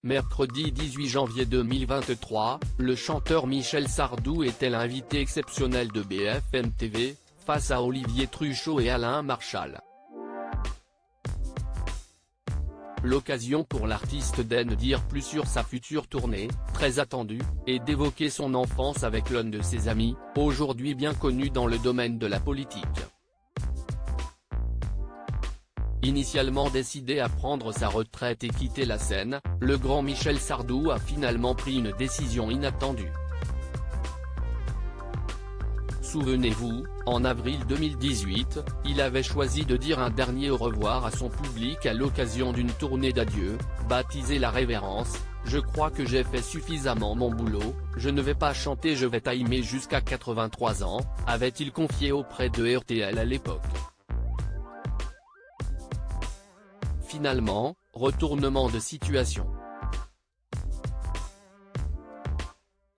Mercredi 18 janvier 2023, le chanteur Michel Sardou était l'invité exceptionnel de BFM TV, face à Olivier Truchot et Alain Marchal. L'occasion pour l'artiste d'en dire plus sur sa future tournée, très attendue, et d'évoquer son enfance avec l'un de ses amis, aujourd'hui bien connu dans le domaine de la politique. Initialement décidé à prendre sa retraite et quitter la scène, le grand Michel Sardou a finalement pris une décision inattendue. Souvenez-vous, en avril 2018, il avait choisi de dire un dernier au revoir à son public à l'occasion d'une tournée d'adieu, baptisée La Révérence. « Je crois que j'ai fait suffisamment mon boulot, je ne vais pas chanter, je vais timer jusqu'à 83 ans, avait-il confié auprès de RTL à l'époque. Finalement, retournement de situation.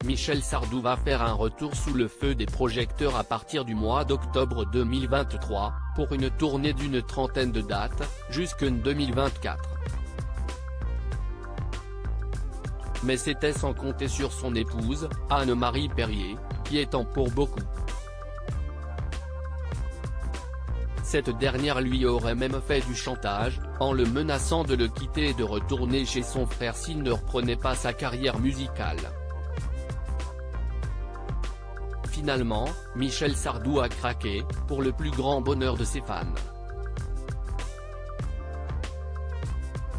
Michel Sardou va faire un retour sous le feu des projecteurs à partir du mois d'octobre 2023, pour une tournée d'une trentaine de dates, jusqu'en 2024. Mais c'était sans compter sur son épouse, Anne-Marie Perrier, qui est en pour beaucoup. Cette dernière lui aurait même fait du chantage, en le menaçant de le quitter et de retourner chez son frère s'il ne reprenait pas sa carrière musicale. Finalement, Michel Sardou a craqué, pour le plus grand bonheur de ses fans.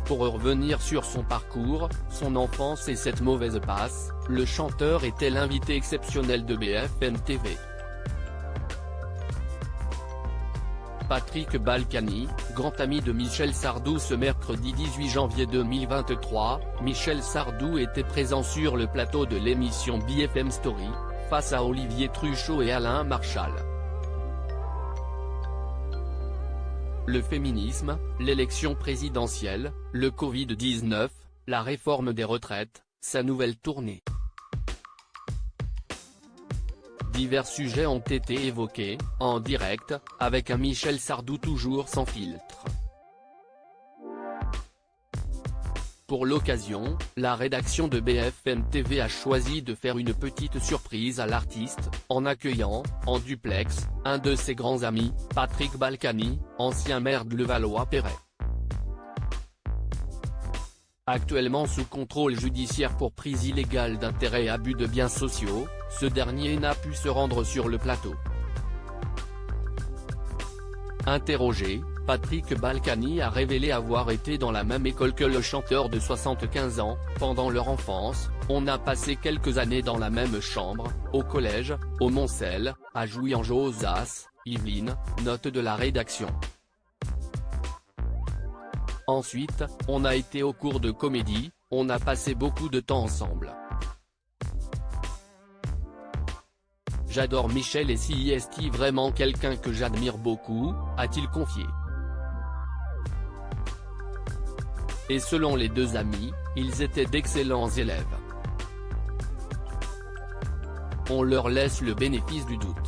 Pour revenir sur son parcours, son enfance et cette mauvaise passe, le chanteur était l'invité exceptionnel de BFM TV. Patrick Balkany, grand ami de Michel Sardou. Ce mercredi 18 janvier 2023, Michel Sardou était présent sur le plateau de l'émission BFM Story, face à Olivier Truchot et Alain Marchal. Le féminisme, l'élection présidentielle, le Covid-19, la réforme des retraites, sa nouvelle tournée. Divers sujets ont été évoqués, en direct, avec un Michel Sardou toujours sans filtre. Pour l'occasion, la rédaction de BFM TV a choisi de faire une petite surprise à l'artiste, en accueillant, en duplex, un de ses grands amis, Patrick Balkany, ancien maire de Levallois-Perret. Actuellement sous contrôle judiciaire pour prise illégale d'intérêt et abus de biens sociaux, ce dernier n'a pu se rendre sur le plateau. Interrogé, Patrick Balkany a révélé avoir été dans la même école que le chanteur de 75 ans, pendant leur enfance. « On a passé quelques années dans la même chambre, au collège, au Moncel, à Jouy-en-Josas, Yvelines », note de la rédaction. Ensuite, on a été au cours de comédie, on a passé beaucoup de temps ensemble. J'adore Michel et c'est vraiment quelqu'un que j'admire beaucoup, a-t-il confié. Et selon les deux amis, ils étaient d'excellents élèves. On leur laisse le bénéfice du doute.